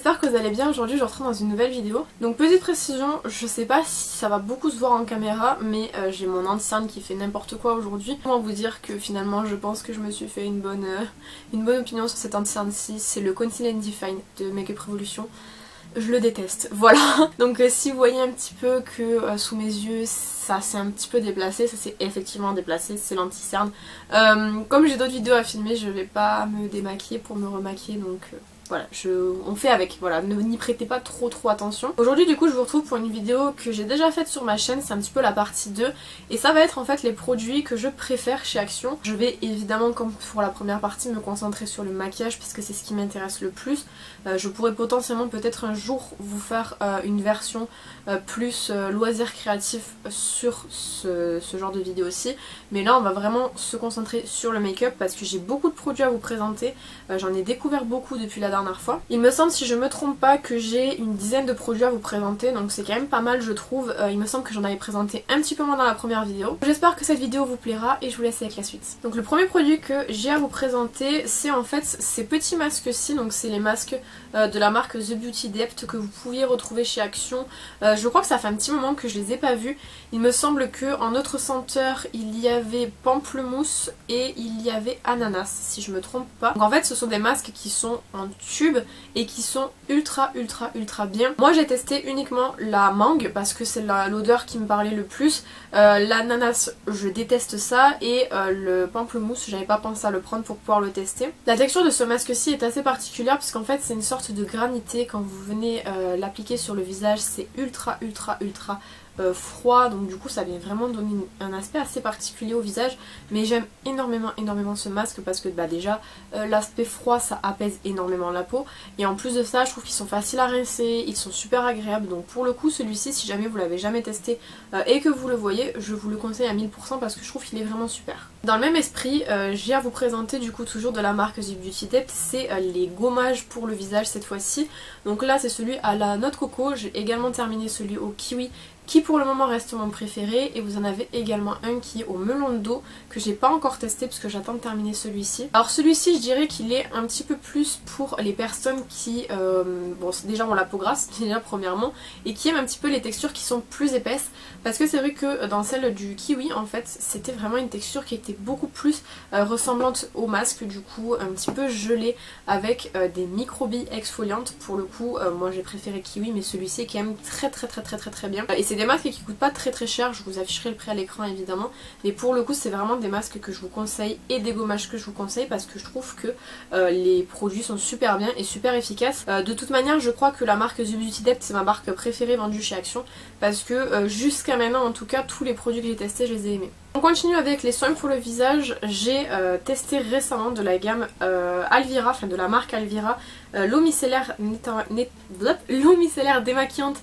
j'espère que vous allez bien. Aujourd'hui je vous retrouve dans une nouvelle vidéo. Donc petite précision, je sais pas si ça va beaucoup se voir en caméra, mais j'ai mon anti-cerne qui fait n'importe quoi aujourd'hui. Comment vous dire que finalement je pense que je me suis fait une bonne opinion sur cet anti-cerne-ci. C'est le Conceal and Define de Makeup Revolution. Je le déteste, voilà. Donc si vous voyez un petit peu que sous mes yeux ça s'est un petit peu déplacé, ça s'est effectivement déplacé, c'est l'anti-cerne. Comme j'ai d'autres vidéos à filmer, je vais pas me démaquiller pour me remaquiller, donc voilà, on fait avec, voilà, n'y prêtez pas trop attention. Aujourd'hui du coup je vous retrouve pour une vidéo que j'ai déjà faite sur ma chaîne, c'est un petit peu la partie 2. Et ça va être en fait les produits que je préfère chez Action. Je vais évidemment, comme pour la première partie, me concentrer sur le maquillage puisque c'est ce qui m'intéresse le plus. Je pourrais potentiellement peut-être un jour vous faire une version plus loisir créatif sur ce genre de vidéo aussi. Mais là on va vraiment se concentrer sur le make-up parce que j'ai beaucoup de produits à vous présenter. J'en ai découvert beaucoup depuis la dernière fois. Il me semble, si je me trompe pas, que j'ai une dizaine de produits à vous présenter, donc c'est quand même pas mal je trouve. Il me semble que j'en avais présenté un petit peu moins dans la première vidéo. J'espère que cette vidéo vous plaira et je vous laisse avec la suite. Donc le premier produit que j'ai à vous présenter, c'est en fait ces petits masques-ci, donc c'est les masques de la marque The Beauty Depth que vous pouviez retrouver chez Action. Je crois que ça fait un petit moment que je les ai pas vus. Il me semble que en autre senteur il y avait pamplemousse et il y avait ananas si je me trompe pas. Donc en fait ce sont des masques qui sont en tube et qui sont ultra bien. Moi j'ai testé uniquement la mangue parce que c'est l'odeur qui me parlait le plus. L'ananas je déteste ça et le pamplemousse j'avais pas pensé à le prendre pour pouvoir le tester. La texture de ce masque-ci est assez particulière puisqu'en fait c'est une sorte de granité. Quand vous venez l'appliquer sur le visage c'est ultra froid, donc du coup ça vient vraiment donner un aspect assez particulier au visage. Mais j'aime énormément ce masque parce que déjà l'aspect froid ça apaise énormément la peau et en plus de ça je trouve qu'ils sont faciles à rincer, ils sont super agréables. Donc pour le coup celui-ci, si jamais vous l'avez jamais testé et que vous le voyez, je vous le conseille à 1000% parce que je trouve qu'il est vraiment super. Dans le même esprit, j'ai à vous présenter du coup toujours de la marque The Beauty Depth, c'est les gommages pour le visage cette fois-ci. Donc là c'est celui à la noix de coco, j'ai également terminé celui au kiwi qui pour le moment reste mon préféré, et vous en avez également un qui est au melon d'eau que j'ai pas encore testé parce que j'attends de terminer celui-ci. Alors celui-ci je dirais qu'il est un petit peu plus pour les personnes qui bon déjà ont la peau grasse déjà premièrement et qui aiment un petit peu les textures qui sont plus épaisses, parce que c'est vrai que dans celle du kiwi en fait c'était vraiment une texture qui était beaucoup plus ressemblante au masque, du coup un petit peu gelée avec des microbilles exfoliantes. Pour le coup moi j'ai préféré kiwi, mais celui-ci est quand même très bien et c'est des masques qui coûtent pas très cher, je vous afficherai le prix à l'écran évidemment, mais pour le coup c'est vraiment des masques que je vous conseille et des gommages que je vous conseille parce que je trouve que les produits sont super bien et super efficaces. De toute manière je crois que la marque The Beauty Depth c'est ma marque préférée vendue chez Action parce que jusqu'à maintenant en tout cas tous les produits que j'ai testés je les ai aimés. On continue avec les soins pour le visage. J'ai testé récemment de la gamme Alvira, enfin de la marque Alvira, l'eau micellaire démaquillante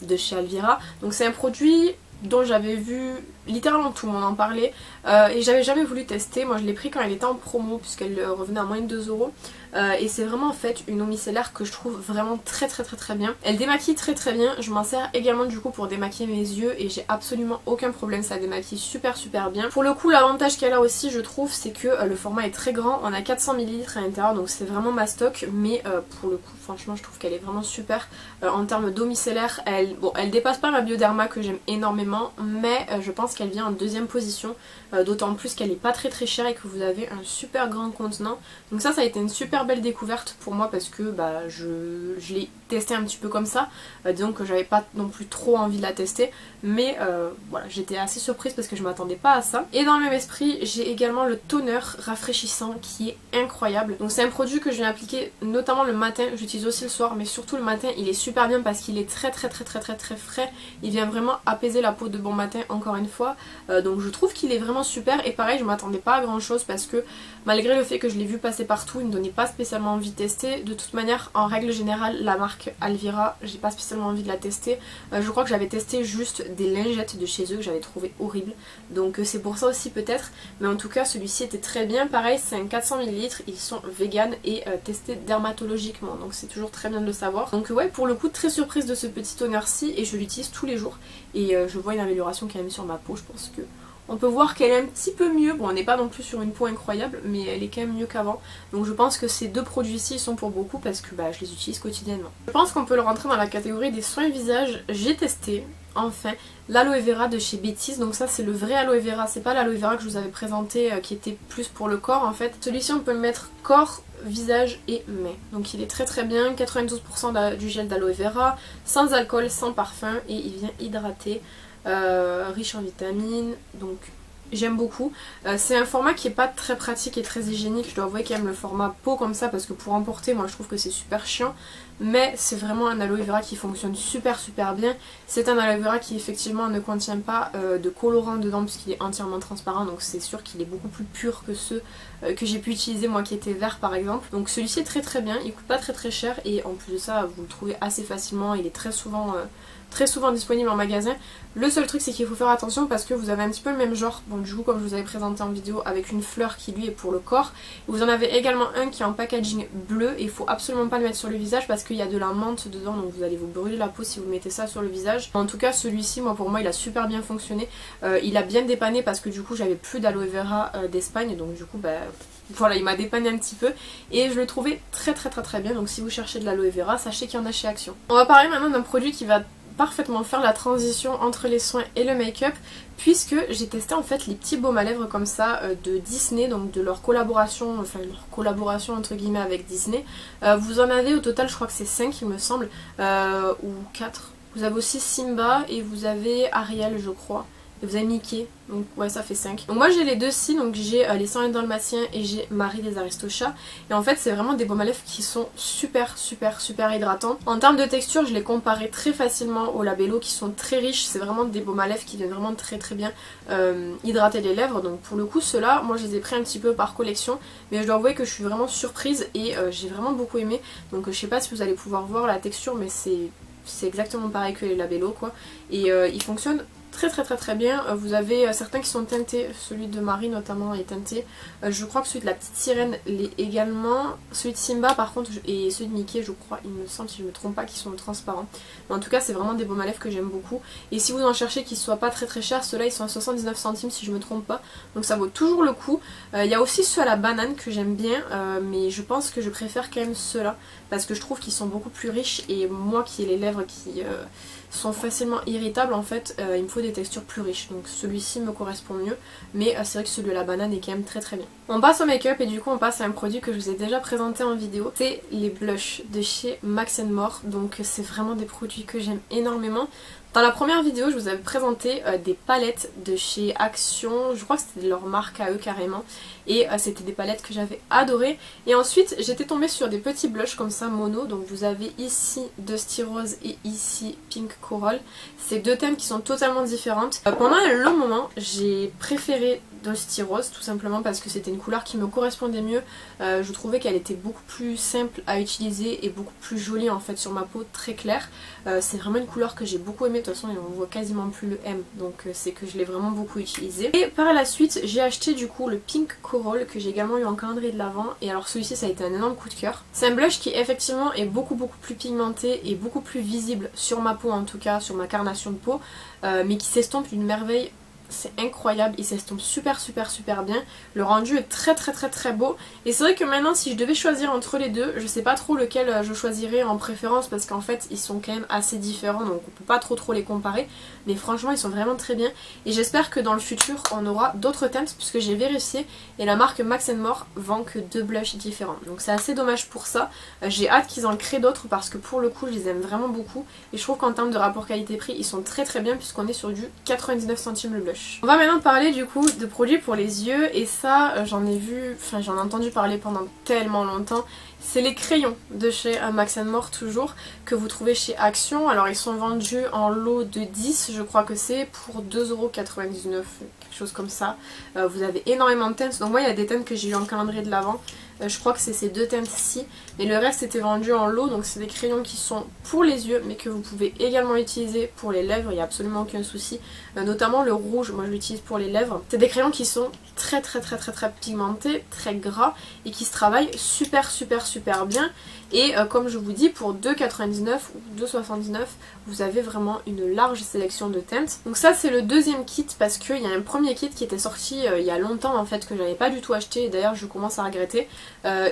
de chez Alvira. Donc c'est un produit dont j'avais vu littéralement tout le monde en parlait et j'avais jamais voulu tester. Moi je l'ai pris quand elle était en promo puisqu'elle revenait à moins de 2 € et c'est vraiment en fait une eau micellaire que je trouve vraiment très bien. Elle démaquille très bien, je m'en sers également du coup pour démaquiller mes yeux et j'ai absolument aucun problème, ça démaquille super bien. Pour le coup l'avantage qu'elle a aussi je trouve c'est que le format est très grand, on a 400 ml à l'intérieur donc c'est vraiment ma stock, mais pour le coup franchement je trouve qu'elle est vraiment super en termes d'eau micellaire. Elle dépasse pas ma Bioderma que j'aime énormément, mais je pense qu'elle vient en deuxième position, d'autant plus qu'elle est pas très chère et que vous avez un super grand contenant. Donc ça a été une super belle découverte pour moi parce que je l'ai testé un petit peu comme ça, disons que j'avais pas non plus trop envie de la tester, mais voilà, j'étais assez surprise parce que je m'attendais pas à ça. Et dans le même esprit j'ai également le toner rafraîchissant qui est incroyable. Donc c'est un produit que je viens appliquer notamment le matin, j'utilise aussi le soir, mais surtout le matin il est super bien parce qu'il est très frais, il vient vraiment apaiser la peau de bon matin encore une fois, donc je trouve qu'il est vraiment super. Et pareil je m'attendais pas à grand chose parce que malgré le fait que je l'ai vu passer partout il me donnait pas spécialement envie de tester. De toute manière en règle générale la marque Alvira j'ai pas spécialement envie de la tester, je crois que j'avais testé juste des lingettes de chez eux que j'avais trouvé horribles, donc c'est pour ça aussi peut-être, mais en tout cas celui-ci était très bien. Pareil c'est un 400 ml, ils sont vegan et testés dermatologiquement, donc c'est toujours très bien de le savoir. Donc ouais, pour le coup très surprise de ce petit toner-ci et je l'utilise tous les jours et je vois une amélioration quand même sur ma peau. Je pense que On peut voir qu'elle est un petit peu mieux, bon on n'est pas non plus sur une peau incroyable mais elle est quand même mieux qu'avant. Donc je pense que ces deux produits-ci sont pour beaucoup parce que je les utilise quotidiennement. Je pense qu'on peut le rentrer dans la catégorie des soins visage. J'ai testé enfin l'aloe vera de chez Bétis, donc ça c'est le vrai aloe vera, c'est pas l'aloe vera que je vous avais présenté qui était plus pour le corps en fait. Celui-ci on peut le mettre corps, visage et main. Donc il est très très bien, 92% du gel d'aloe vera, sans alcool, sans parfum et il vient hydrater. Riche en vitamines, donc j'aime beaucoup. C'est un format qui est pas très pratique et très hygiénique, je dois avouer quand même le format pot comme ça parce que pour emporter moi je trouve que c'est super chiant, mais c'est vraiment un aloe vera qui fonctionne super bien. C'est un aloe vera qui effectivement ne contient pas de colorant dedans puisqu'il est entièrement transparent, donc c'est sûr qu'il est beaucoup plus pur que ceux que j'ai pu utiliser moi qui étaient verts par exemple. Donc celui-ci est très bien, il coûte pas très cher et en plus de ça vous le trouvez assez facilement, il est très souvent disponible en magasin. Le seul truc c'est qu'il faut faire attention parce que vous avez un petit peu le même genre, bon du coup comme je vous avais présenté en vidéo avec une fleur qui lui est pour le corps. Vous en avez également un qui est en packaging bleu et il faut absolument pas le mettre sur le visage parce qu'il y a de la menthe dedans, donc vous allez vous brûler la peau si vous mettez ça sur le visage. En tout cas celui-ci pour moi il a super bien fonctionné, il a bien dépanné parce que du coup j'avais plus d'aloe vera d'Espagne, donc du coup voilà, il m'a dépanné un petit peu et je le trouvais très bien, donc si vous cherchez de l'aloe vera sachez qu'il y en a chez Action. On va parler maintenant d'un produit qui va parfaitement faire la transition entre les soins et le make-up puisque j'ai testé en fait les petits baumes à lèvres comme ça de Disney, donc de leur collaboration, entre guillemets avec Disney. Vous en avez au total je crois que c'est 5 il me semble, ou 4. Vous avez aussi Simba et vous avez Ariel je crois. Et vous avez Mickey, donc ouais ça fait 5. Donc moi j'ai les deux-ci, donc j'ai les 101 Dalmatiens et j'ai Marie des Aristochats. Et en fait c'est vraiment des baumes à lèvres qui sont super hydratants. En termes de texture je les comparais très facilement au Labello qui sont très riches. C'est vraiment des baumes à lèvres qui viennent vraiment très bien hydrater les lèvres. Donc pour le coup ceux-là, moi je les ai pris un petit peu par collection. Mais je dois avouer que je suis vraiment surprise et j'ai vraiment beaucoup aimé. Donc je sais pas si vous allez pouvoir voir la texture mais c'est exactement pareil que les Labello quoi. Et ils fonctionnent très bien. Vous avez certains qui sont teintés, celui de Marie notamment est teinté, je crois que celui de la petite sirène l'est également, celui de Simba par contre et celui de Mickey je crois, il me semble si je ne me trompe pas, qui sont transparents. Mais en tout cas c'est vraiment des baumes à lèvres que j'aime beaucoup et si vous en cherchez qui ne soient pas très chers, ceux-là ils sont à 79 centimes si je ne me trompe pas, donc ça vaut toujours le coup. Il y a aussi ceux à la banane que j'aime bien mais je pense que je préfère quand même ceux-là parce que je trouve qu'ils sont beaucoup plus riches et moi qui ai les lèvres qui sont facilement irritables en fait, il me faut des textures plus riches, donc celui-ci me correspond mieux, mais c'est vrai que celui de la banane est quand même très bien. On passe au make-up et du coup on passe à un produit que je vous ai déjà présenté en vidéo, c'est les blushs de chez Max & More, donc c'est vraiment des produits que j'aime énormément. Dans la première vidéo je vous avais présenté des palettes de chez Action, je crois que c'était leur marque à eux carrément, et c'était des palettes que j'avais adorées. Et ensuite j'étais tombée sur des petits blushs comme ça mono, donc vous avez ici Dusty Rose et ici Pink Coral. C'est deux thèmes qui sont totalement différentes. Pendant un long moment j'ai préféré Dusty Rose tout simplement parce que c'était une couleur qui me correspondait mieux. Je trouvais qu'elle était beaucoup plus simple à utiliser et beaucoup plus jolie en fait sur ma peau très claire. C'est vraiment une couleur que j'ai beaucoup aimée, de toute façon on voit quasiment plus le M, donc c'est que je l'ai vraiment beaucoup utilisé. Et par la suite j'ai acheté du coup le Pink Coral que j'ai également eu en calendrier de l'Avent, et alors celui-ci ça a été un énorme coup de cœur. C'est un blush qui effectivement est beaucoup plus pigmenté et beaucoup plus visible sur ma peau, en tout cas sur ma carnation de peau, mais qui s'estompe d'une merveille. C'est incroyable, il s'estompe super bien, le rendu est très beau et c'est vrai que maintenant si je devais choisir entre les deux, je sais pas trop lequel je choisirais en préférence parce qu'en fait ils sont quand même assez différents donc on peut pas trop les comparer, mais franchement ils sont vraiment très bien et j'espère que dans le futur on aura d'autres teintes puisque j'ai vérifié et la marque Max & More vend que 2 blushs différents, donc c'est assez dommage pour ça. J'ai hâte qu'ils en créent d'autres parce que pour le coup je les aime vraiment beaucoup et je trouve qu'en termes de rapport qualité-prix ils sont très bien puisqu'on est sur du 99 centimes le blush. On va maintenant parler du coup de produits pour les yeux et ça j'en ai entendu parler pendant tellement longtemps. C'est les crayons de chez Max & More toujours, que vous trouvez chez Action. Alors ils sont vendus en lot de 10, je crois que c'est, pour 2,99€, quelque chose comme ça. Vous avez énormément de teintes, donc moi il y a des teintes que j'ai eu en calendrier de l'Avent. Je crois que c'est ces deux teintes-ci. Et le reste était vendu en lot. Donc c'est des crayons qui sont pour les yeux mais que vous pouvez également utiliser pour les lèvres. Il n'y a absolument aucun souci. Notamment le rouge, moi je l'utilise pour les lèvres. C'est des crayons qui sont très pigmentés, très gras et qui se travaillent super bien. Et comme je vous dis, pour 2,99 ou 2,79, vous avez vraiment une large sélection de teintes. Donc ça c'est le deuxième kit parce qu'il y a un premier kit qui était sorti il y a longtemps en fait, que j'avais pas du tout acheté et d'ailleurs je commence à regretter.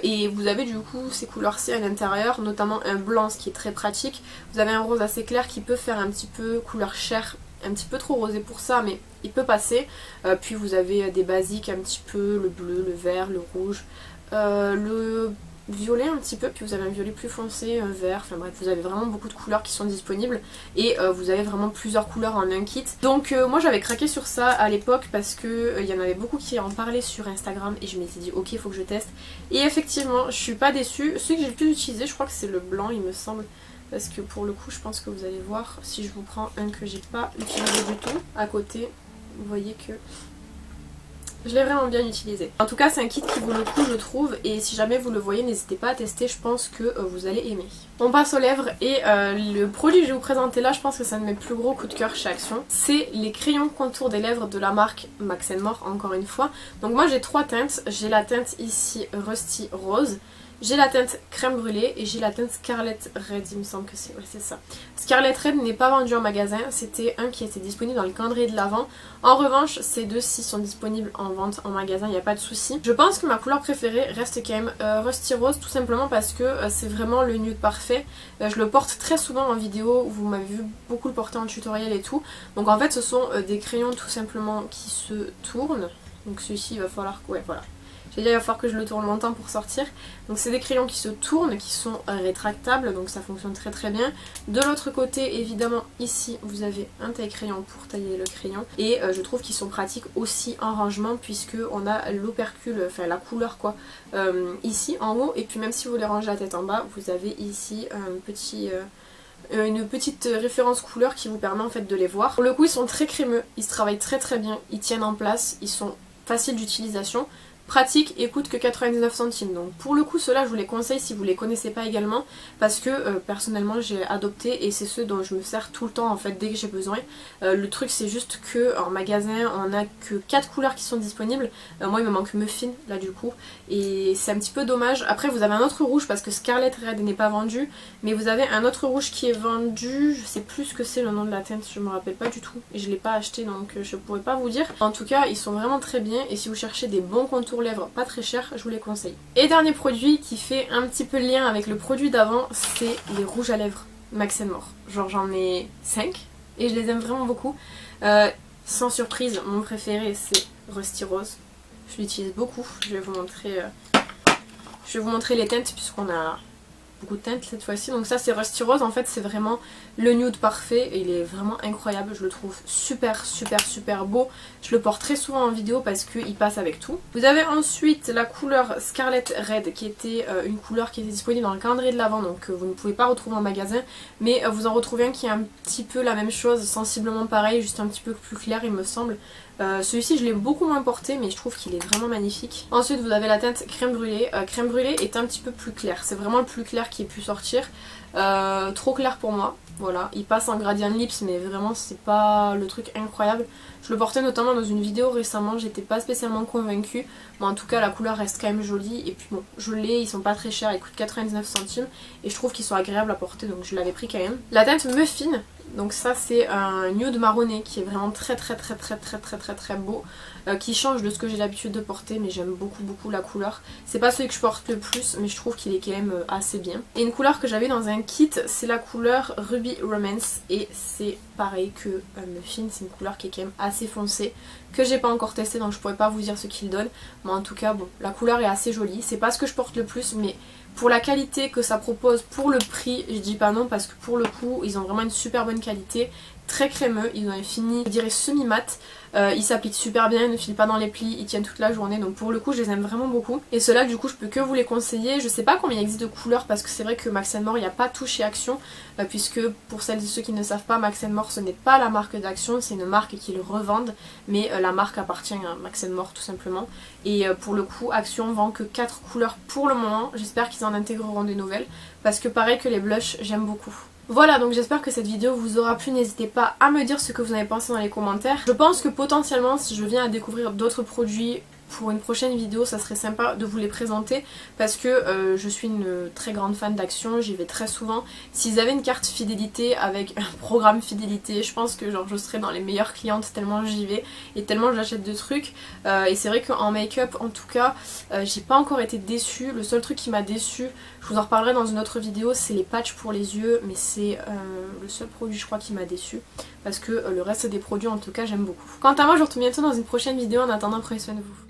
Et vous avez du coup ces couleurs-ci à l'intérieur, notamment un blanc, ce qui est très pratique. Vous avez un rose assez clair qui peut faire un petit peu couleur chair, un petit peu trop rosé pour ça, mais il peut passer. Puis vous avez des basiques un petit peu, le bleu, le vert, le rouge, le violet un petit peu, puis vous avez un violet plus foncé, un vert, enfin bref, vous avez vraiment beaucoup de couleurs qui sont disponibles et vous avez vraiment plusieurs couleurs en un kit. Donc moi j'avais craqué sur ça à l'époque parce que il y en avait beaucoup qui en parlaient sur Instagram et je m'étais dit ok, il faut que je teste. Et effectivement je suis pas déçue. Celui que j'ai le plus utilisé, je crois que c'est le blanc il me semble, parce que pour le coup je pense que vous allez voir, si je vous prends un que j'ai pas utilisé du tout à côté, vous voyez que je l'ai vraiment bien utilisé. En tout cas c'est un kit qui vaut le coup je trouve, et si jamais vous le voyez n'hésitez pas à tester, je pense que vous allez aimer. On passe aux lèvres et le produit que je vais vous présenter là, je pense que c'est un de mes plus gros coups de cœur chez Action. C'est les crayons contour des lèvres de la marque Max & More, encore une fois. Donc moi j'ai trois teintes, j'ai la teinte ici Rusty Rose, j'ai la teinte crème brûlée et j'ai la teinte Scarlet Red, il me semble que c'est, ouais, c'est ça. Scarlet Red n'est pas vendu en magasin, c'était un qui était disponible dans le calendrier de l'Avent. En revanche, ces deux-ci sont disponibles en vente en magasin, il n'y a pas de souci. Je pense que ma couleur préférée reste quand même Rusty Rose, tout simplement parce que c'est vraiment le nude parfait. Je le porte très souvent en vidéo, vous m'avez vu beaucoup le porter en tutoriel et tout. Donc en fait ce sont des crayons tout simplement qui se tournent. Donc celui-ci il va falloir... ouais voilà. J'ai dit il va falloir que je le tourne longtemps pour sortir. Donc c'est des crayons qui se tournent, qui sont rétractables, donc ça fonctionne très bien. De l'autre côté, évidemment, ici vous avez un taille-crayon pour tailler le crayon. Et je trouve qu'ils sont pratiques aussi en rangement, puisque on a l'opercule, enfin la couleur quoi, ici en haut. Et puis même si vous les rangez la tête en bas, vous avez ici un petit... une petite référence couleur qui vous permet en fait de les voir. Pour le coup ils sont très crémeux, ils se travaillent très bien, ils tiennent en place, ils sont faciles d'utilisation, pratiques et coûtent que 99 centimes. Donc pour le coup ceux-là je vous les conseille si vous les connaissez pas également, parce que personnellement j'ai adopté et c'est ceux dont je me sers tout le temps en fait dès que j'ai besoin. Le truc c'est juste que en magasin on a que 4 couleurs qui sont disponibles. Moi il me manque Muffin là du coup et c'est un petit peu dommage. Après vous avez un autre rouge parce que Scarlet Red n'est pas vendu, mais vous avez un autre rouge qui est vendu, je sais plus ce que c'est le nom de la teinte, je me rappelle pas du tout et je l'ai pas acheté donc je pourrais pas vous dire. En tout cas ils sont vraiment très bien et si vous cherchez des bons contours lèvres pas très chers, je vous les conseille. Et dernier produit qui fait un petit peu le lien avec le produit d'avant, c'est les rouges à lèvres Max & More. Genre j'en ai 5 et je les aime vraiment beaucoup. Sans surprise, mon préféré c'est Rusty Rose. Je l'utilise beaucoup, je vais vous montrer les teintes puisqu'on a beaucoup de teintes cette fois-ci. Donc ça c'est Rusty Rose, en fait c'est vraiment le nude parfait et il est vraiment incroyable, je le trouve super beau. Je le porte très souvent en vidéo parce qu'il passe avec tout. Vous avez ensuite la couleur Scarlet Red qui était une couleur qui était disponible dans le calendrier de l'Avent, donc vous ne pouvez pas retrouver en magasin, mais vous en retrouvez un qui est un petit peu la même chose, sensiblement pareil, juste un petit peu plus clair il me semble. Celui-ci je l'ai beaucoup moins porté mais je trouve qu'il est vraiment magnifique. Ensuite vous avez la teinte crème brûlée. Crème brûlée est un petit peu plus clair, c'est vraiment le plus clair qui ait pu sortir. Trop clair pour moi, voilà, il passe en gradient lips mais vraiment c'est pas le truc incroyable. Je le portais notamment dans une vidéo récemment, j'étais pas spécialement convaincue, mais en tout cas la couleur reste quand même jolie et puis bon, je l'ai, ils sont pas très chers, ils coûtent 99 centimes et je trouve qu'ils sont agréables à porter donc je l'avais pris quand même. La teinte Muffin, donc ça c'est un nude marronné qui est vraiment très beau, qui change de ce que j'ai l'habitude de porter mais j'aime beaucoup la couleur. C'est pas celui que je porte le plus mais je trouve qu'il est quand même assez bien. Et une couleur que j'avais dans un kit c'est la couleur Ruby Romance et c'est pareil que Muffin, c'est une couleur qui est quand même assez foncée, que j'ai pas encore testé donc je pourrais pas vous dire ce qu'il donne, mais en tout cas bon, la couleur est assez jolie. C'est pas ce que je porte le plus mais pour la qualité que ça propose, pour le prix, je dis pas non parce que pour le coup ils ont vraiment une super bonne qualité, très crémeux, ils en avaient fini, je dirais semi-mat. Ils s'appliquent super bien, ils ne filent pas dans les plis, ils tiennent toute la journée, donc pour le coup je les aime vraiment beaucoup. Et ceux-là du coup je peux que vous les conseiller. Je sais pas combien il existe de couleurs parce que c'est vrai que Max & More il n'y a pas tout chez Action, puisque pour celles et ceux qui ne savent pas, Max & More ce n'est pas la marque d'Action, c'est une marque qu'ils revendent, mais la marque appartient à Max & More tout simplement. Et pour le coup Action vend que 4 couleurs pour le moment, j'espère qu'ils en intégreront des nouvelles, parce que pareil que les blushs j'aime beaucoup. Voilà, donc j'espère que cette vidéo vous aura plu, n'hésitez pas à me dire ce que vous en avez pensé dans les commentaires. Je pense que potentiellement si je viens à découvrir d'autres produits pour une prochaine vidéo, ça serait sympa de vous les présenter parce que je suis une très grande fan d'Action, j'y vais très souvent. S'ils avaient une carte fidélité avec un programme fidélité, je pense que genre je serais dans les meilleures clientes tellement j'y vais et tellement j'achète de trucs. Et c'est vrai qu'en make-up en tout cas, j'ai pas encore été déçue. Le seul truc qui m'a déçue, je vous en reparlerai dans une autre vidéo, c'est les patchs pour les yeux, mais c'est le seul produit je crois qui m'a déçue parce que le reste des produits en tout cas j'aime beaucoup. Quant à moi je vous retrouve bientôt dans une prochaine vidéo, en attendant prenez soin de vous.